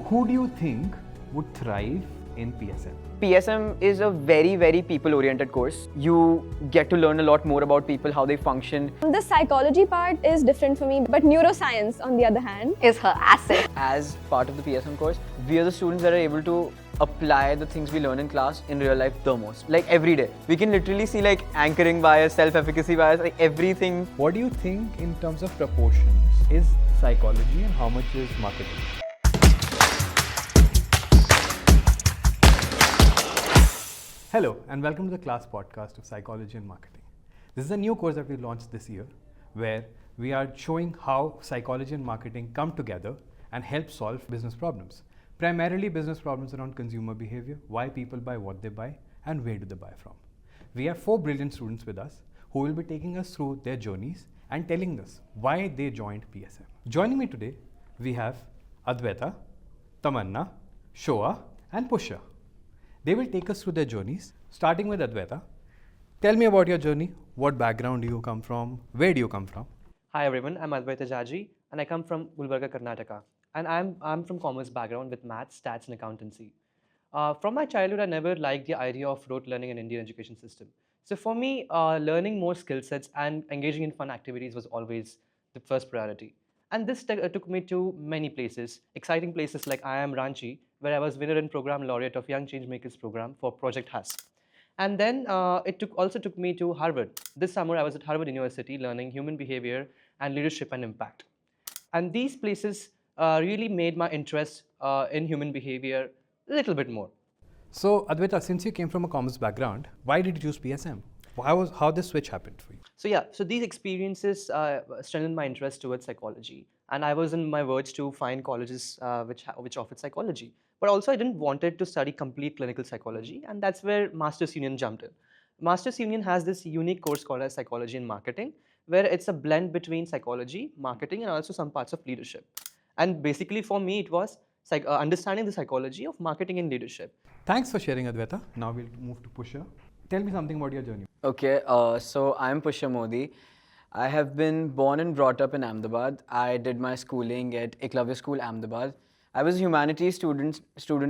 Who do you think would thrive in PSM? PSM is a very, very people-oriented course. You get to learn a lot more about people, how they function. The psychology part is different for me, but neuroscience, on the other hand, is her asset. As part of the PSM course, we are the students that are able to apply the things we learn in class in real life the most. Like every day. We can literally see like anchoring bias, self-efficacy bias, like everything. What do you think in terms of proportions is psychology and how much is marketing? Hello and welcome to the class podcast of Psychology and Marketing. This is a new course that we launched this year where we are showing how psychology and marketing come together and help solve business problems. Primarily business problems around consumer behavior, why people buy what they buy and where do they buy from. We have 4 brilliant students with us who will be taking us through their journeys and telling us why they joined PSM. Joining me today, we have Advaita, Tamanna, Shoa and Pushya. They will take us through their journeys, starting with Advaita. Tell me about your journey. What background do you come from? Where do you come from? Hi everyone, I'm Advaita Jaji and I come from Gulbarga, Karnataka. And I'm from commerce background with maths, stats and accountancy. From my childhood, I never liked the idea of rote learning in Indian education system. So for me, learning more skill sets and engaging in fun activities was always the first priority. And this took me to many places, exciting places like IIM Ranchi, where I was winner and program laureate of Young Changemakers program for Project HAS. And then it also took me to Harvard. This summer, I was at Harvard University learning human behavior and leadership and impact. And these places really made my interest in human behavior a little bit more. So Advaita, since you came from a commerce background, why did you choose PSM? How this switch happened for you? So these experiences strengthened my interest towards psychology. And I was in my verge to find colleges which offered psychology. But also I didn't wanted to study complete clinical psychology, and that's where Masters Union jumped in. Masters Union has this unique course called as Psychology and Marketing, where it's a blend between psychology, marketing, and also some parts of leadership. And basically for me, it was understanding the psychology of marketing and leadership. Thanks for sharing, Advaita. Now we'll move to Pushya. Tell me something about your journey. Okay, so I'm Pushya Modi. I have been born and brought up in Ahmedabad. I did my schooling at Eklavya School, Ahmedabad. I was a humanities student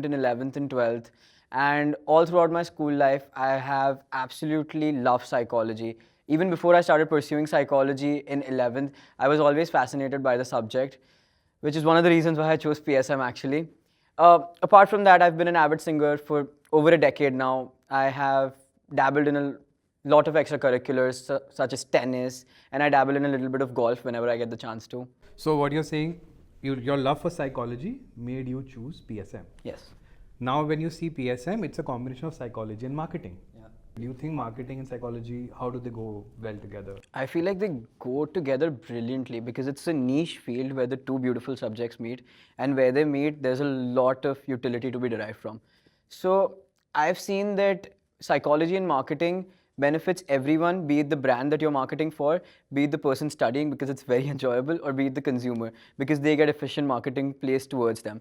in 11th and 12th. And all throughout my school life, I have absolutely loved psychology. Even before I started pursuing psychology in 11th, I was always fascinated by the subject, which is one of the reasons why I chose PSM actually. Apart from that, I've been an avid singer for over a decade now. I have dabbled in a lot of extracurriculars such as tennis, and I dabble in a little bit of golf whenever I get the chance to. So what you're saying, your love for psychology made you choose PSM. Yes. Now when you see PSM, it's a combination of psychology and marketing. Yeah. Do you think marketing and psychology, how do they go well together? I feel like they go together brilliantly because it's a niche field where the two beautiful subjects meet, and where they meet, there's a lot of utility to be derived from. So I've seen that psychology and marketing benefits everyone, be it the brand that you're marketing for, be it the person studying because it's very enjoyable, or be it the consumer because they get efficient marketing placed towards them.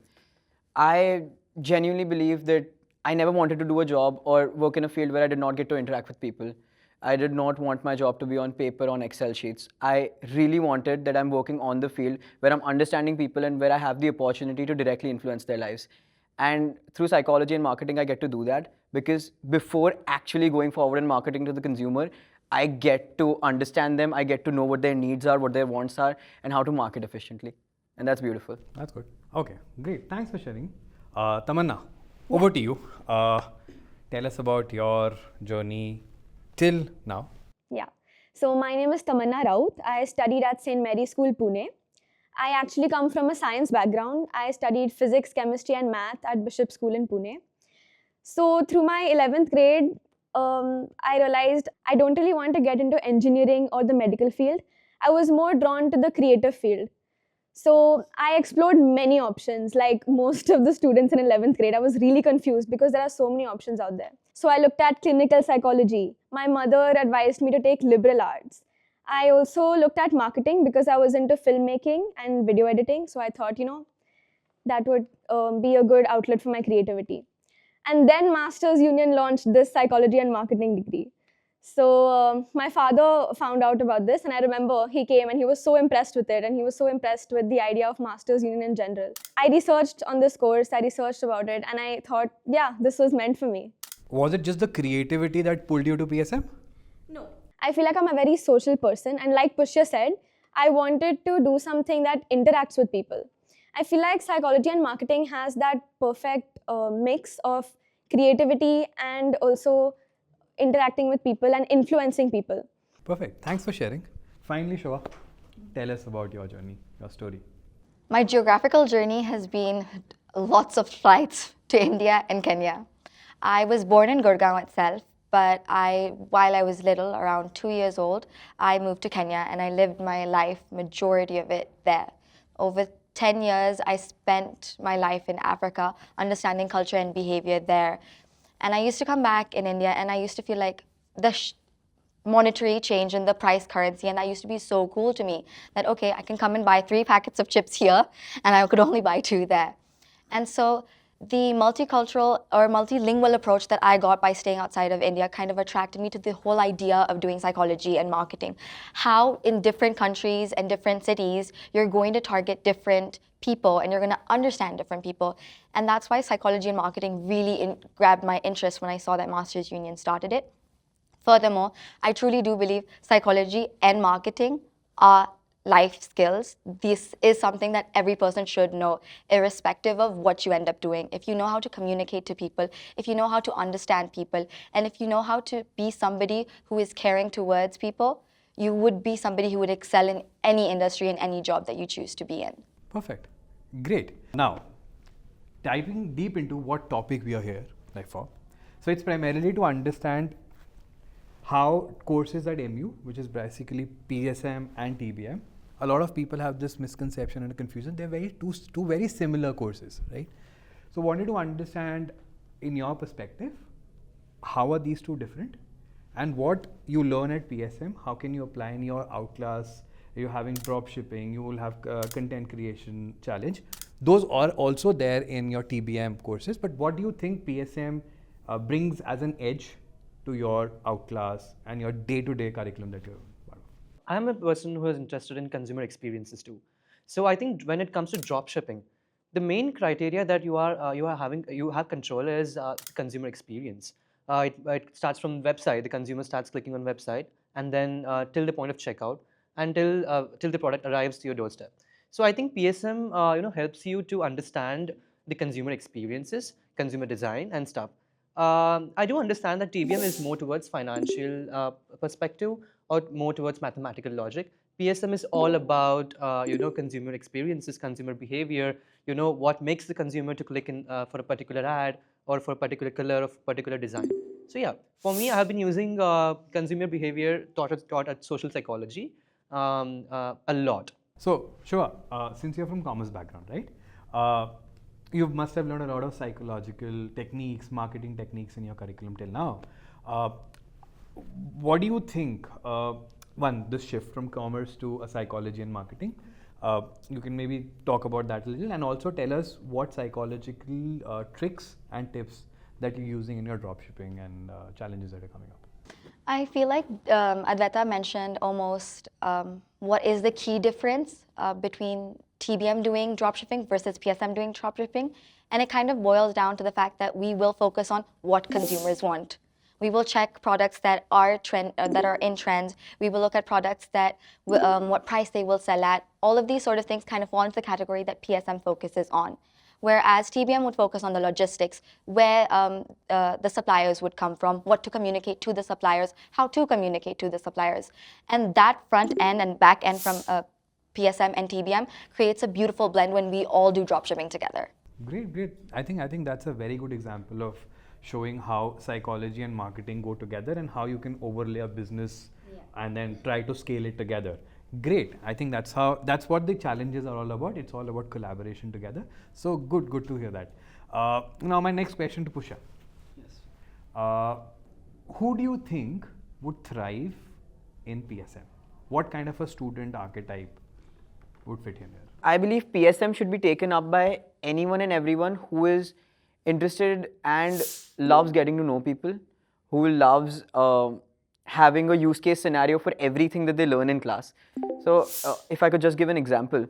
I genuinely believe that I never wanted to do a job or work in a field where I did not get to interact with people. I did not want my job to be on paper, on Excel sheets. I really wanted that I'm working on the field where I'm understanding people and where I have the opportunity to directly influence their lives. And through psychology and marketing, I get to do that because before actually going forward and marketing to the consumer, I get to understand them, I get to know what their needs are, what their wants are, and how to market efficiently. And that's beautiful. That's good. Okay, great. Thanks for sharing. Tamanna, over to you. Tell us about your journey till now. yeah. So my name is Tamanna Raut. I studied at St. Mary's School, Pune. I actually come from a science background. I studied physics, chemistry and math at Bishop School in Pune. So through my 11th grade, I realized I don't really want to get into engineering or the medical field. I was more drawn to the creative field. So I explored many options. Like most of the students in 11th grade, I was really confused because there are so many options out there. So I looked at clinical psychology. My mother advised me to take liberal arts. I also looked at marketing because I was into filmmaking and video editing. So I thought, that would be a good outlet for my creativity. And then Masters Union launched this psychology and marketing degree. So my father found out about this, and I remember he came and he was so impressed with it, and he was so impressed with the idea of Masters Union in general. I researched on this course, I researched about it, and I thought, yeah, this was meant for me. Was it just the creativity that pulled you to PSM? No. I feel like I'm a very social person, and like Pushya said, I wanted to do something that interacts with people. I feel like psychology and marketing has that perfect mix of creativity and also interacting with people and influencing people. Perfect. Thanks for sharing. Finally, Shoa, tell us about your journey, your story. My geographical journey has been lots of flights to India and Kenya. I was born in Gurgaon itself, but while I was little, around 2 years old, I moved to Kenya and I lived my life, majority of it there. Over 10 years, I spent my life in Africa, understanding culture and behavior there. And I used to come back in India and I used to feel like the monetary change in the price currency, and that used to be so cool to me that, okay, I can come and buy 3 packets of chips here and I could only buy 2 there. And so the multicultural or multilingual approach that I got by staying outside of India kind of attracted me to the whole idea of doing psychology and marketing. How in different countries and different cities, you're going to target different people and you're going to understand different people. And that's why psychology and marketing really grabbed my interest when I saw that Masters Union started it. Furthermore, I truly do believe psychology and marketing are life skills. This is something that every person should know, irrespective of what you end up doing. If you know how to communicate to people, if you know how to understand people, and if you know how to be somebody who is caring towards people, you would be somebody who would excel in any industry and any job that you choose to be in. Perfect. Great. Now, diving deep into what topic we are here for. So it's primarily to understand how courses at MU, which is basically PSM and TBM, a lot of people have this misconception and confusion. They're two very similar courses, right? So wanted to understand, in your perspective, how are these two different, and what you learn at PSM, how can you apply in your outclass? You're having drop shipping, you will have content creation challenge. Those are also there in your TBM courses, but what do you think PSM brings as an edge to your outclass and your day-to-day curriculum that you're part of? I'm a person who is interested in consumer experiences too. So I think when it comes to drop shipping, the main criteria that you have control is consumer experience. It starts from website. The consumer starts clicking on website, and then till the point of checkout, until till the product arrives to your doorstep. So I think PSM helps you to understand the consumer experiences, consumer design, and stuff. I do understand that TBM is more towards financial perspective or more towards mathematical logic. PSM is all about consumer experiences, consumer behavior. What makes the consumer to click in for a particular ad or for a particular color or particular design. So yeah, for me, I have been using consumer behavior taught at social psychology a lot. So, Shoa, since you're from commerce background, right? You must have learned a lot of psychological techniques, marketing techniques in your curriculum till now. What do you think? One, this shift from commerce to a psychology and marketing. You can maybe talk about that a little, and also tell us what psychological tricks and tips that you're using in your dropshipping and challenges that are coming up. I feel like Advaita mentioned almost what is the key difference between TBM doing dropshipping versus PSM doing dropshipping. And it kind of boils down to the fact that we will focus on what consumers want. We will check products that are in trends. We will look at products that what price they will sell at. All of these sort of things kind of fall into the category that PSM focuses on. Whereas TBM would focus on the logistics, where the suppliers would come from, what to communicate to the suppliers, how to communicate to the suppliers. And that front end and back end from PSM and TBM creates a beautiful blend when we all do dropshipping together. Great, great. I think that's a very good example of showing how psychology and marketing go together and how you can overlay a business and then try to scale it together. Great. I think that's what the challenges are all about. It's all about collaboration together. So good to hear that. Now my next question to Pushya. Yes. Who do you think would thrive in PSM? What kind of a student archetype would fit in here? I believe PSM should be taken up by anyone and everyone who is interested and loves getting to know people, who loves having a use case scenario for everything that they learn in class. So if I could just give an example,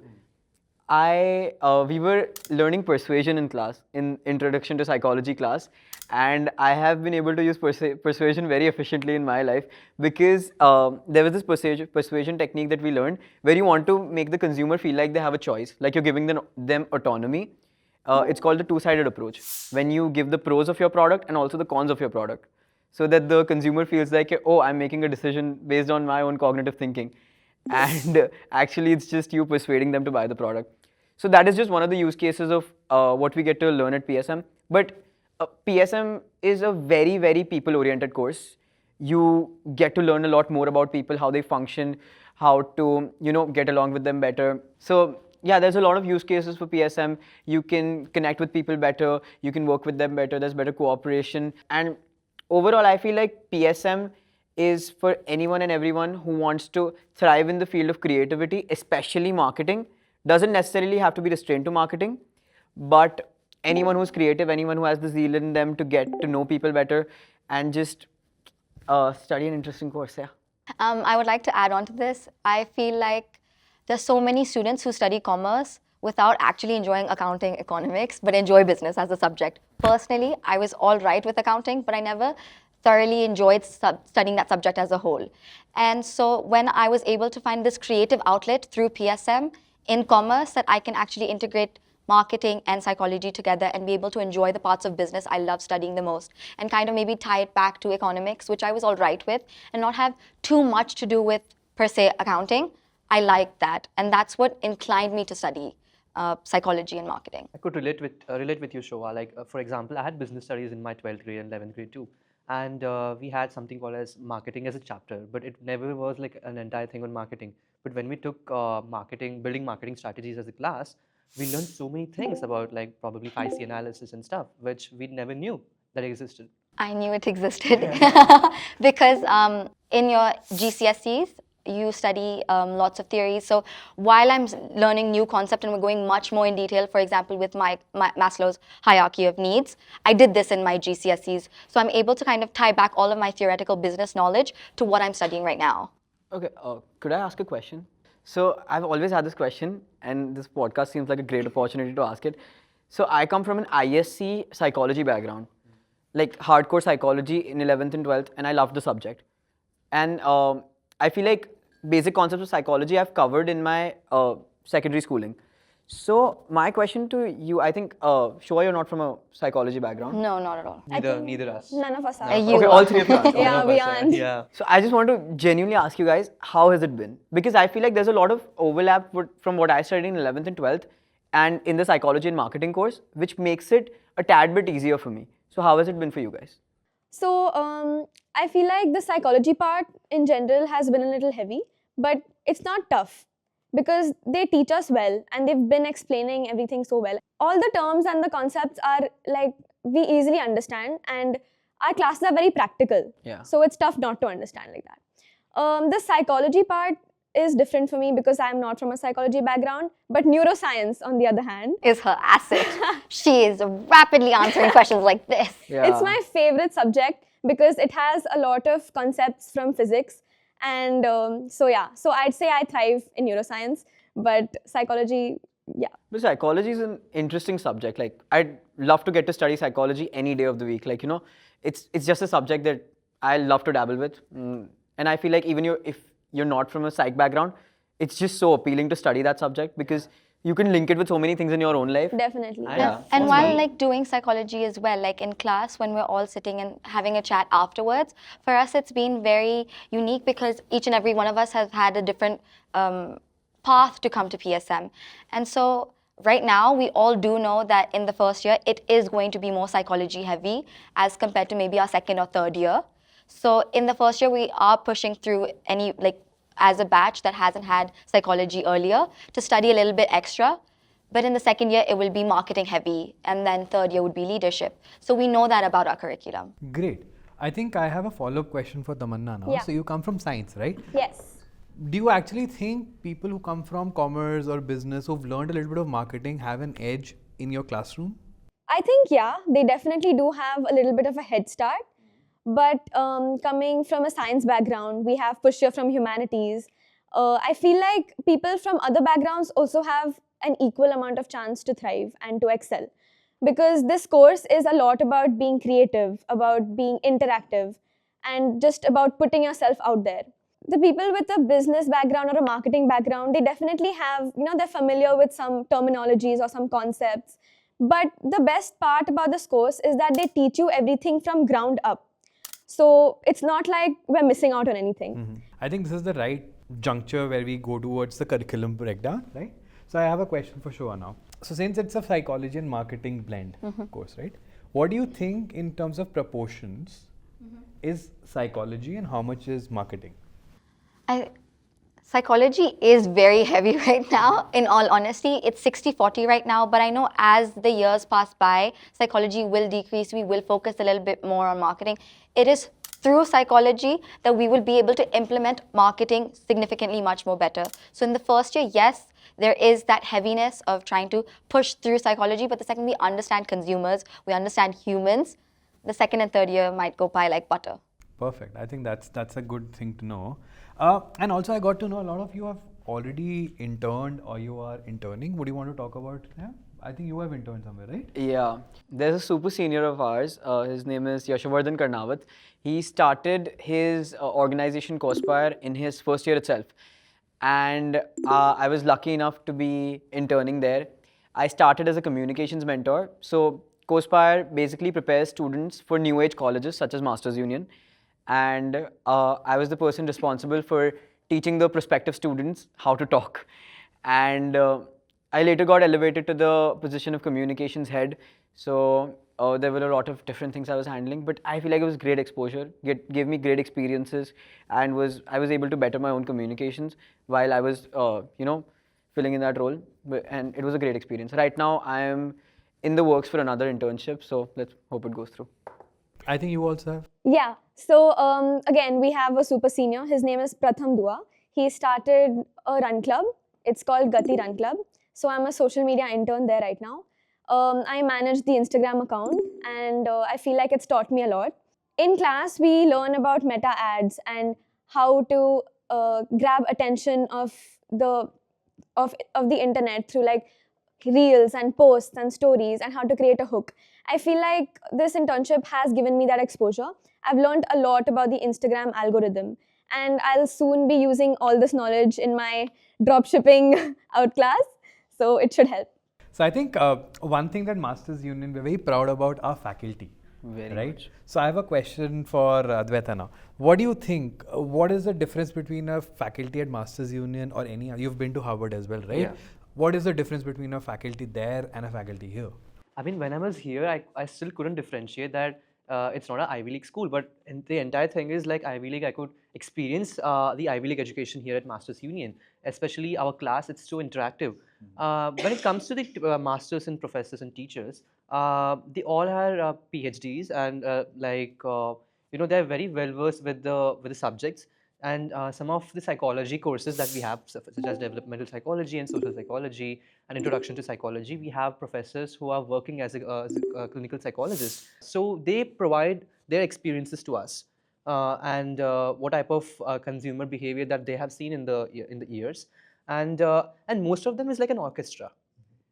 we were learning persuasion in class, in Introduction to Psychology class, and I have been able to use persuasion very efficiently in my life because there was this persuasion technique that we learned where you want to make the consumer feel like they have a choice, like you're giving them autonomy. It's called the two-sided approach, when you give the pros of your product and also the cons of your product, so that the consumer feels like, oh, I'm making a decision based on my own cognitive thinking. And actually, it's just you persuading them to buy the product. So that is just one of the use cases of what we get to learn at PSM. But PSM is a very, very people-oriented course. You get to learn a lot more about people, how they function, how to, get along with them better. So yeah, there's a lot of use cases for PSM. You can connect with people better. You can work with them better. There's better cooperation. And overall, I feel like PSM is for anyone and everyone who wants to thrive in the field of creativity, especially marketing. Doesn't necessarily have to be restrained to marketing, but anyone who's creative, anyone who has the zeal in them to get to know people better and just study an interesting course, yeah. I would like to add on to this. I feel like there's so many students who study commerce without actually enjoying accounting, economics, but enjoy business as a subject. Personally, I was all right with accounting, but I never thoroughly enjoyed studying that subject as a whole. And so when I was able to find this creative outlet through PSM in commerce, that I can actually integrate marketing and psychology together and be able to enjoy the parts of business I love studying the most, and kind of maybe tie it back to economics, which I was all right with, and not have too much to do with, per se, accounting. I like that, and that's what inclined me to study psychology and marketing. I could relate with you, Shoa. Like, for example, I had business studies in my 12th grade and 11th grade too. And we had something called as marketing as a chapter, but it never was like an entire thing on marketing. But when we took building marketing strategies as a class, we learned so many things about like probably 5C analysis and stuff, which we never knew that existed. I knew it existed because in your GCSEs, you study lots of theories. So while I'm learning new concept and we're going much more in detail, for example, with my Maslow's hierarchy of needs, I did this in my GCSEs. So I'm able to kind of tie back all of my theoretical business knowledge to what I'm studying right now. Okay, could I ask a question? So I've always had this question, and this podcast seems like a great opportunity to ask it. So I come from an ISC psychology background, like hardcore psychology in 11th and 12th, and I loved the subject. And I feel like basic concepts of psychology I've covered in my secondary schooling. So my question to you, I think, Shoa, you're not from a psychology background. No, not at all. Neither us. None of us are. You Okay, are. all three of you are. Yeah, we aren't. Yeah. So I just want to genuinely ask you guys, how has it been? Because I feel like there's a lot of overlap from what I studied in 11th and 12th and in the psychology and marketing course, which makes it a tad bit easier for me. So how has it been for you guys? So I feel like the psychology part in general has been a little heavy, but it's not tough because they teach us well and they've been explaining everything so well. All the terms and the concepts are like we easily understand, and our classes are very practical. Yeah. So it's tough not to understand like that. The psychology part is different for me because I'm not from a psychology background, but neuroscience, on the other hand, Is her asset. She is rapidly answering questions like this. Yeah. it's my favorite subject because it has a lot of concepts from physics. And so I'd say I thrive in neuroscience, but psychology, yeah. But psychology is an interesting subject. Like, I'd love to get to study psychology any day of the week. Like, it's just a subject that I love to dabble with. And I feel like even if you're not from a psych background, it's just so appealing to study that subject because you can link it with so many things in your own life. Definitely. Yeah. And while like doing psychology as well, like in class when we're all sitting and having a chat afterwards, for us it's been very unique because each and every one of us has had a different path to come to PSM. And so right now we all do know that in the first year it is going to be more psychology heavy as compared to maybe our second or third year. So in the first year we are pushing through any like as a batch that hasn't had psychology earlier to study a little bit extra. But in the second year, it will be marketing heavy. And then third year would be leadership. So we know that about our curriculum. Great. I think I have a follow-up question for Tamanna now. Yeah. So you come from science, right? Yes. Do you actually think people who come from commerce or business who've learned a little bit of marketing have an edge in your classroom? I think, yeah, they definitely do have a little bit of a head start. But coming from a science background, we have Pushya from humanities. I feel like people from other backgrounds also have an equal amount of chance to thrive and to excel. Because this course is a lot about being creative, about being interactive, and just about putting yourself out there. The people with a business background or a marketing background, they definitely have, they're familiar with some terminologies or some concepts. But the best part about this course is that they teach you everything from ground up. So it's not like we're missing out on anything. I think this is the right juncture where we go towards the curriculum breakdown, right? So I have a question for Shoa now. So since it's a psychology and marketing blend course, right? What do you think in terms of proportions is psychology and how much is marketing? Psychology is very heavy right now, in all honesty. It's 60-40 right now, but I know as the years pass by, psychology will decrease. We will focus a little bit more on marketing. It is through psychology that we will be able to implement marketing significantly much more better. So in the first year, yes, there is that heaviness of trying to push through psychology, but the second we understand consumers, we understand humans, the second and third year might go by like butter. Perfect. I think that's a good thing to know. And also I got to know a lot of you have already interned or you are interning. Would you want to talk about that? I think you have interned somewhere, right? Yeah, there's a super senior of ours. His name is Yashavardhan Karnawat. He started his organization Cospire in his first year itself. And I was lucky enough to be interning there. I started as a communications mentor. So Cospire basically prepares students for new age colleges such as Masters Union. And I was the person responsible for teaching the prospective students how to talk. And I later got elevated to the position of communications head. So there were a lot of different things I was handling, but I feel like it was great exposure, gave me great experiences, and I was able to better my own communications while I was, filling in that role. And it was a great experience. Right now, I am in the works for another internship, so let's hope it goes through. I think you also have. Yeah. So again, we have a super senior. His name is Pratham Dua. He started a run club. It's called Gati Run Club. So I'm a social media intern there right now. I manage the Instagram account, and I feel like it's taught me a lot. In class, we learn about meta ads and how to grab attention of the internet through like reels and posts and stories, and how to create a hook. I feel like this internship has given me that exposure. I've learned a lot about the Instagram algorithm, and I'll soon be using all this knowledge in my dropshipping out class, so it should help. So I think one thing that Masters Union, we're very proud about our faculty. Very right? much. So I have a question for Advaita now. What do you think? What is the difference between a faculty at Masters Union or any? You've been to Harvard as well, right? Yeah. What is the difference between a faculty there and a faculty here? I mean, when I was here, I still couldn't differentiate that it's not an Ivy League school, but the entire thing is like Ivy League. I could experience the Ivy League education here at Masters Union, especially our class. It's so interactive. When it comes to the masters and professors and teachers, they all are PhDs, and they're very well versed with the subjects. And some of the psychology courses that we have, such as developmental psychology and social psychology and introduction to psychology, we have professors who are working as a clinical psychologist. So they provide their experiences to us and what type of consumer behavior that they have seen in the years, and most of them is like an orchestra.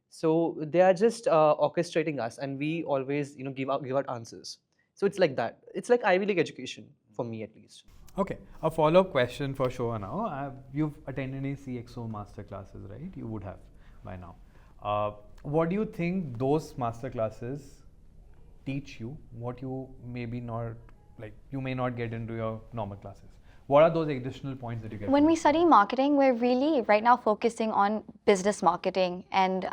So they are just orchestrating us, and we always give out answers. So it's like that. It's like Ivy League education for me at least. Okay, a follow-up question for Shoa now. You've attended any CXO master classes, right? You would have by now. What do you think those master classes teach you? What you maybe not, like you may not get into your normal classes? What are those additional points that you get? When we study marketing, we're really right now focusing on business marketing and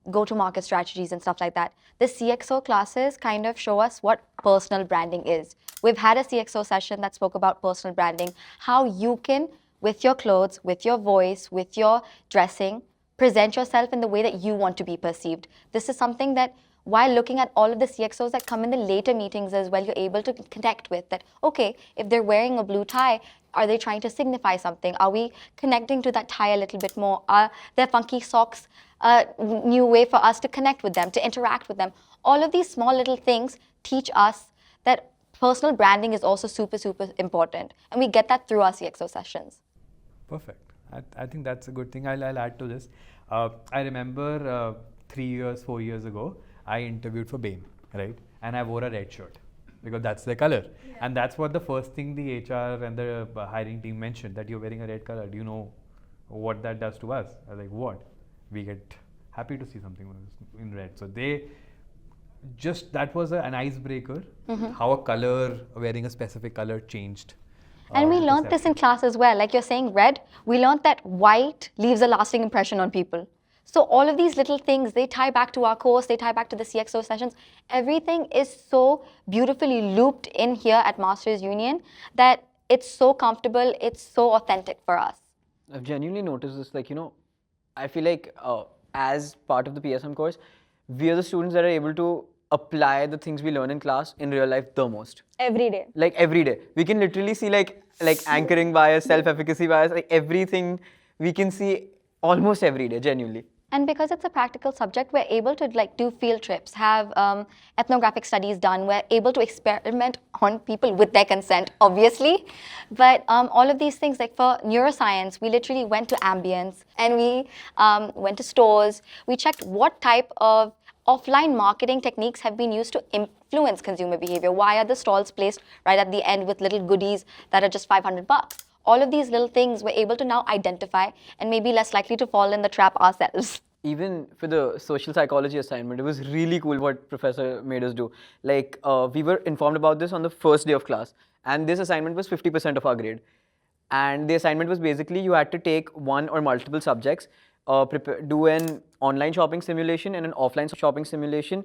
go-to-market strategies and stuff like that. The CXO classes kind of show us what personal branding is. We've had a CXO session that spoke about personal branding, how you can, with your clothes, with your voice, with your dressing, present yourself in the way that you want to be perceived. This is something that while looking at all of the CXOs that come in the later meetings as well, you're able to connect with that, okay, if they're wearing a blue tie, are they trying to signify something? Are we connecting to that tie a little bit more? Are their funky socks a new way for us to connect with them, to interact with them? All of these small little things teach us that personal branding is also super, super important. And we get that through our CXO sessions. Perfect. I think that's a good thing. I'll add to this. I remember 4 years ago, I interviewed for Bain, right? And I wore a red shirt because that's the color. Yeah. And that's what the first thing the HR and the hiring team mentioned, that you're wearing a red color. Do you know what that does to us? I was like, what? We get happy to see something in red. So that was an icebreaker, how a color, wearing a specific color changed. And we learned this in class as well. Like you're saying red, we learned that white leaves a lasting impression on people. So all of these little things, they tie back to our course, they tie back to the CXO sessions. Everything is so beautifully looped in here at Masters Union that it's so comfortable, it's so authentic for us. I've genuinely noticed this, like, I feel like as part of the PSM course, we are the students that are able to apply the things we learn in class in real life the most. Every day. Like every day. We can literally see like anchoring bias, self-efficacy bias, like everything we can see almost every day, genuinely. And because it's a practical subject, we're able to do field trips, have ethnographic studies done. We're able to experiment on people with their consent, obviously. But all of these things, like for neuroscience, we literally went to ambience and we went to stores. We checked what type of offline marketing techniques have been used to influence consumer behavior. Why are the stalls placed right at the end with little goodies that are just $500? All of these little things we're able to now identify and maybe less likely to fall in the trap ourselves. Even for the social psychology assignment, it was really cool what professor made us do. Like we were informed about this on the first day of class, and this assignment was 50% of our grade. And the assignment was basically you had to take one or multiple subjects, do an online shopping simulation and an offline shopping simulation,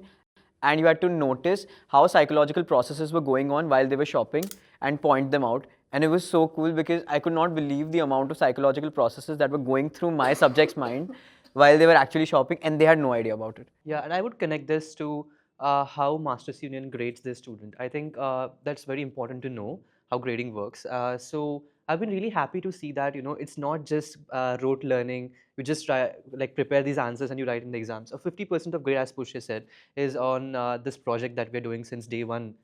and you had to notice how psychological processes were going on while they were shopping and point them out. And it was so cool because I could not believe the amount of psychological processes that were going through my subject's mind while they were actually shopping, and they had no idea about it. Yeah, and I would connect this to how Masters Union grades their student. I think that's very important to know how grading works. So I've been really happy to see that, it's not just rote learning. You just prepare these answers and you write in the exams. So 50% of grade, as Pushya said, is on this project that we're doing since day one.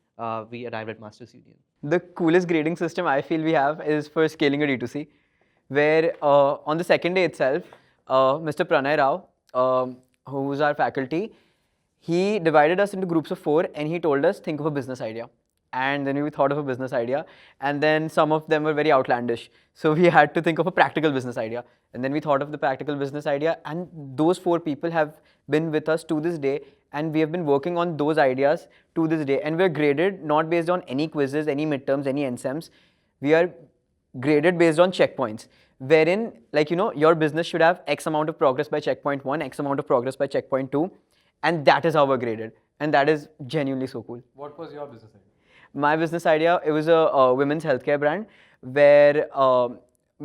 We arrived at Masters Union. The coolest grading system I feel we have is for scaling a D2C, where on the second day itself, Mr. Pranay Rao, who's our faculty, he divided us into groups of 4 and he told us, think of a business idea. And then we thought of a business idea, and then some of them were very outlandish. So we had to think of a practical business idea. And then we thought of the practical business idea, and those 4 people have been with us to this day, and we have been working on those ideas to this day. And we're graded not based on any quizzes, any midterms, any NSEMs. We are graded based on checkpoints, wherein, your business should have X amount of progress by checkpoint 1, X amount of progress by checkpoint 2, and that is how we're graded. And that is genuinely so cool. What was your business idea? My business idea, it was a women's healthcare brand where,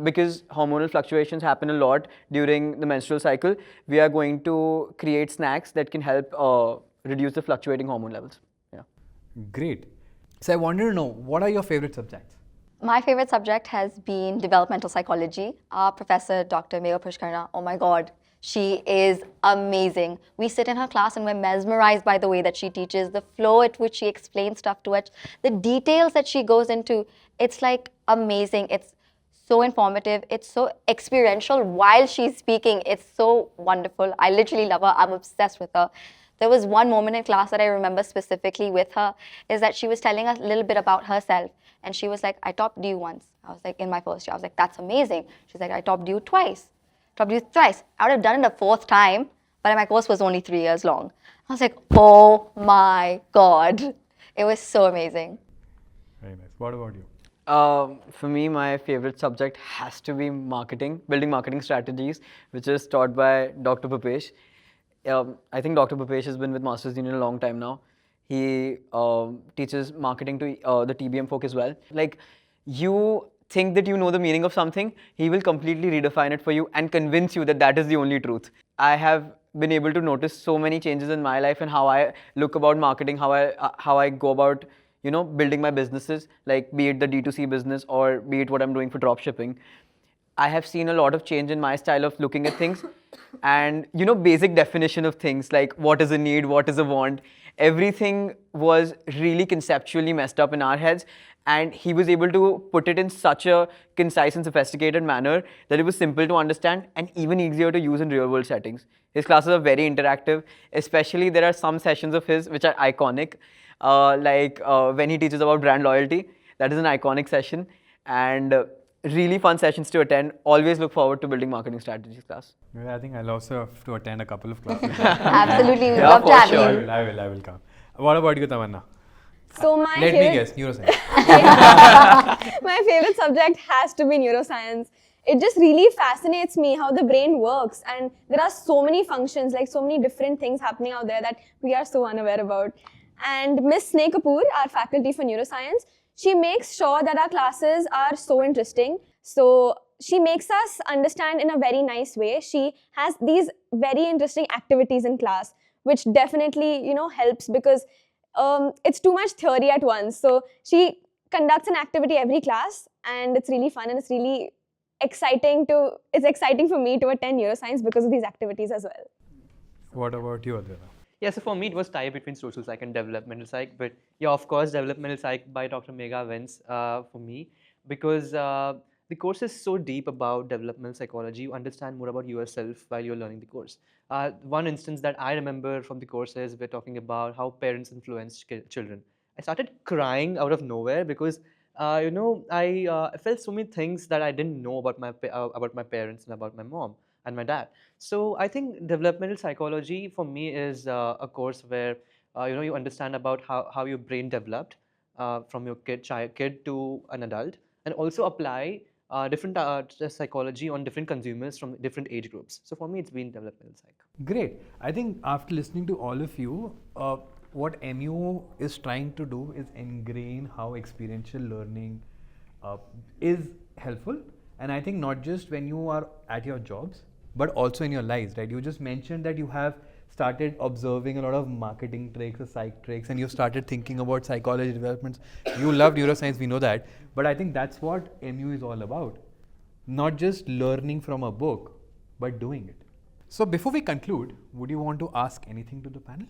because hormonal fluctuations happen a lot during the menstrual cycle, we are going to create snacks that can help reduce the fluctuating hormone levels. Yeah. Great. So I wanted to know, what are your favorite subjects? My favorite subject has been developmental psychology. Our professor, Dr. Pushya, oh my God, she is amazing. We sit in her class and we're mesmerized by the way that she teaches, the flow at which she explains stuff to us, the details that she goes into. It's like amazing. It's so informative. It's so experiential while she's speaking. It's so wonderful. I literally love her. I'm obsessed with her. There was one moment in class that I remember specifically with her, is that she was telling us a little bit about herself. And she was like, I topped you once. I was like, in my first year. I was like, that's amazing. She's like, I topped you twice. Topped you thrice. I would have done it a 4th time, but my course was only 3 years long. I was like, oh my God. It was so amazing. Very nice. What about you? For me, my favorite subject has to be marketing, building marketing strategies, which is taught by Dr. Bhupesh. I think Dr. Bhupesh has been with Masters Union a long time now. He teaches marketing to the TBM folk as well. Like, you think that you know the meaning of something, he will completely redefine it for you and convince you that that is the only truth. I have been able to notice so many changes in my life and how I look about marketing, how I go about, building my businesses, like be it the D2C business or be it what I'm doing for drop shipping. I have seen a lot of change in my style of looking at things and, basic definition of things like what is a need, what is a want. everything was really conceptually messed up in our heads, and he was able to put it in such a concise and sophisticated manner that it was simple to understand and even easier to use in real world settings. His classes are very interactive, especially there are some sessions of his which are iconic, when he teaches about brand loyalty. That is an iconic session, and really fun sessions to attend. Always look forward to building marketing strategies class. Yeah, I think I'll also have to attend a couple of classes. Absolutely, we Yeah, love to for have sure. you. I will come. What about you, Tamanna? So my Let me favorite, guess, neuroscience. my favorite subject has to be neuroscience. It just really fascinates me how the brain works, and there are so many functions, like so many different things happening out there that we are so unaware about. And Miss Sneh Kapoor, our faculty for neuroscience, she makes sure that our classes are so interesting. So she makes us understand in a very nice way. She has these very interesting activities in class, which definitely helps because it's too much theory at once. So she conducts an activity every class, and it's really fun, and it's really exciting for me to attend neuroscience because of these activities as well. What about you, Advaita? Yeah, so for me, it was tie between social psych and developmental psych. But yeah, of course, developmental psych by Dr. Megha wins for me because the course is so deep about developmental psychology. You understand more about yourself while you're learning the course. One instance that I remember from the course is we're talking about how parents influence children. I started crying out of nowhere because I felt so many things that I didn't know about my parents and about my mom and my dad. So I think developmental psychology for me is a course where you understand about how your brain developed from your kid to an adult, and also apply different psychology on different consumers from different age groups. So for me, it's been developmental psych. Great. I think after listening to all of you, what MU is trying to do is ingrain how experiential learning is helpful. And I think not just when you are at your jobs, but also in your lives, right? You just mentioned that you have started observing a lot of marketing tricks or psych tricks, and you started thinking about psychology developments. You love neuroscience, we know that. But I think that's what MU is all about. Not just learning from a book, but doing it. So before we conclude, would you want to ask anything to the panel?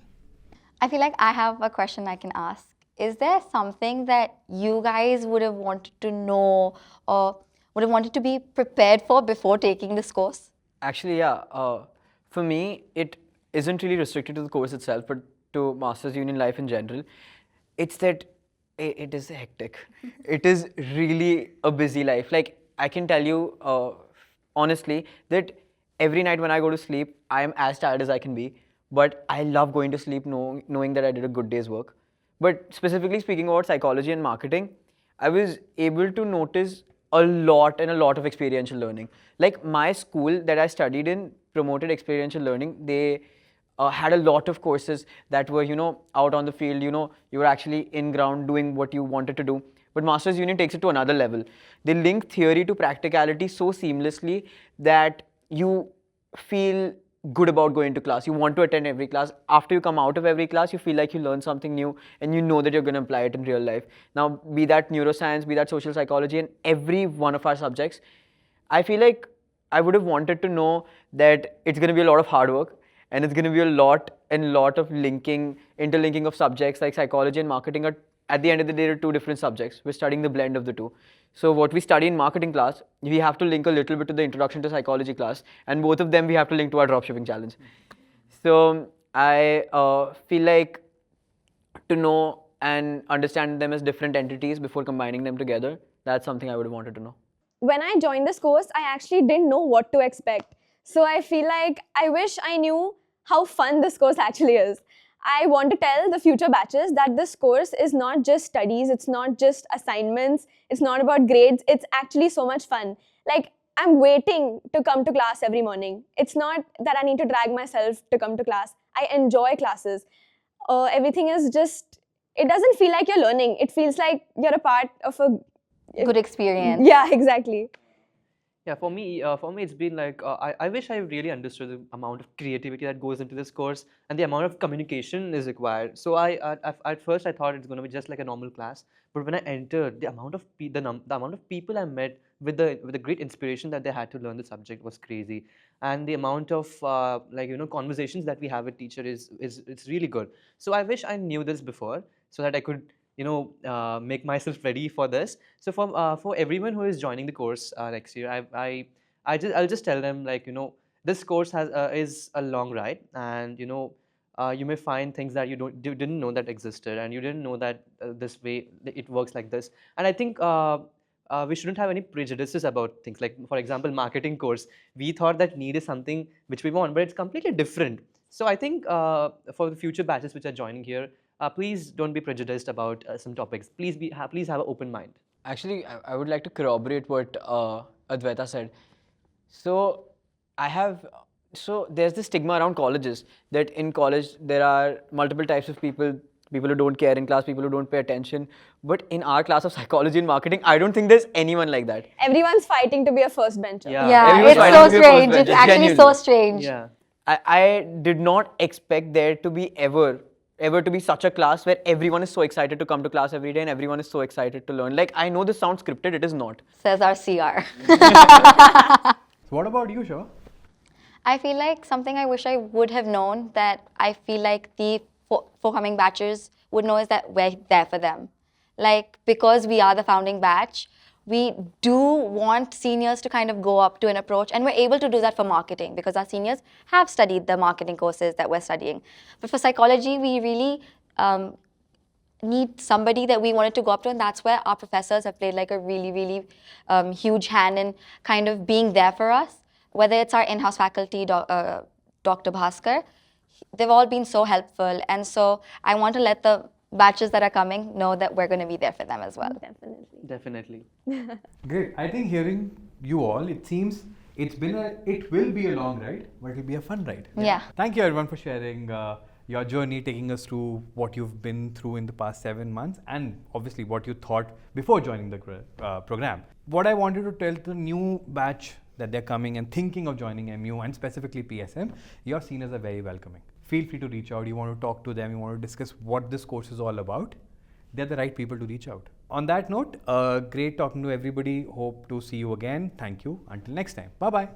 I feel like I have a question I can ask. Is there something that you guys would have wanted to know or would have wanted to be prepared for before taking this course? Actually, yeah. For me, it isn't really restricted to the course itself, but to Masters Union life in general. It's that it is hectic. It is really a busy life. Like, I can tell you honestly that every night when I go to sleep, I am as tired as I can be. But I love going to sleep knowing that I did a good day's work. But specifically speaking about psychology and marketing, I was able to notice a lot of experiential learning. Like my school that I studied in promoted experiential learning. They had a lot of courses that were, out on the field, you were actually in ground doing what you wanted to do. But Masters Union takes it to another level. They link theory to practicality so seamlessly that you feel good about going to class. You want to attend every class. After you come out of every class, you feel like you learn something new and you know that you're going to apply it in real life. Now, be that neuroscience, be that social psychology, and every one of our subjects, I feel like I would have wanted to know that it's going to be a lot of hard work and it's going to be a lot of interlinking of subjects like psychology and marketing are, at the end of the day, they're two different subjects. We're studying the blend of the two. So what we study in marketing class, we have to link a little bit to the introduction to psychology class, and both of them we have to link to our dropshipping challenge. So I feel like to know and understand them as different entities before combining them together, that's something I would have wanted to know. When I joined this course, I actually didn't know what to expect. So I feel like I wish I knew how fun this course actually is. I want to tell the future batches that this course is not just studies, it's not just assignments, it's not about grades, it's actually so much fun. Like, I'm waiting to come to class every morning. It's not that I need to drag myself to come to class. I enjoy classes. Everything is just, it doesn't feel like you're learning. It feels like you're a part of a Good experience. Yeah, exactly. Yeah, for me, it's been like I wish I really understood the amount of creativity that goes into this course and the amount of communication is required. So at first I thought it's going to be just like a normal class, but when I entered, the amount of the amount of people I met, with the great inspiration that they had to learn the subject was crazy, and the amount of conversations that we have with teacher is it's really good. So I wish I knew this before so that I could make myself ready for this. So for everyone who is joining the course next year, I'll just tell them, like, this course is a long ride, and you may find things that you didn't know that existed, and you didn't know that this way it works like this. And I think we shouldn't have any prejudices about things. Like, for example, marketing course, we thought that need is something which we want, but it's completely different. So I think for the future batches which are joining here, please don't be prejudiced about some topics. Please have an open mind. Actually, I would like to corroborate what Advaita said. So there's this stigma around colleges that in college there are multiple types of people who don't care in class, people who don't pay attention. But in our class of psychology and marketing, I don't think there's anyone like that. Everyone's fighting to be a first bencher. Yeah, Everyone's it's fighting so to be a strange. first It's bencher, actually so genuinely. strange. Yeah. I did not expect there to be ever to be such a class where everyone is so excited to come to class every day and everyone is so excited to learn. Like, I know this sounds scripted, it is not. Says our CR. So what about you, Shoa? I feel like something I wish I would have known that I feel like the forthcoming batches would know is that we're there for them. Like, because we are the founding batch, we do want seniors to kind of go up to an approach, and we're able to do that for marketing because our seniors have studied the marketing courses that we're studying. But for psychology, we really need somebody that we wanted to go up to, and that's where our professors have played like a really, really huge hand in kind of being there for us. Whether it's our in-house faculty, Dr. Bhaskar, they've all been so helpful, and so I want to let the batches that are coming know that we're going to be there for them as well. Definitely. Great. I think hearing you all, it seems it will be a long ride, but it'll be a fun ride. Yeah. Thank you everyone for sharing your journey, taking us through what you've been through in the past 7 months, and obviously what you thought before joining the program. What I wanted to tell the new batch that they're coming and thinking of joining MU and specifically PSM, your seniors are very welcoming. Feel free to reach out. You want to talk to them, you want to discuss what this course is all about. They're the right people to reach out. On that note, great talking to everybody. Hope to see you again. Thank you. Until next time. Bye-bye.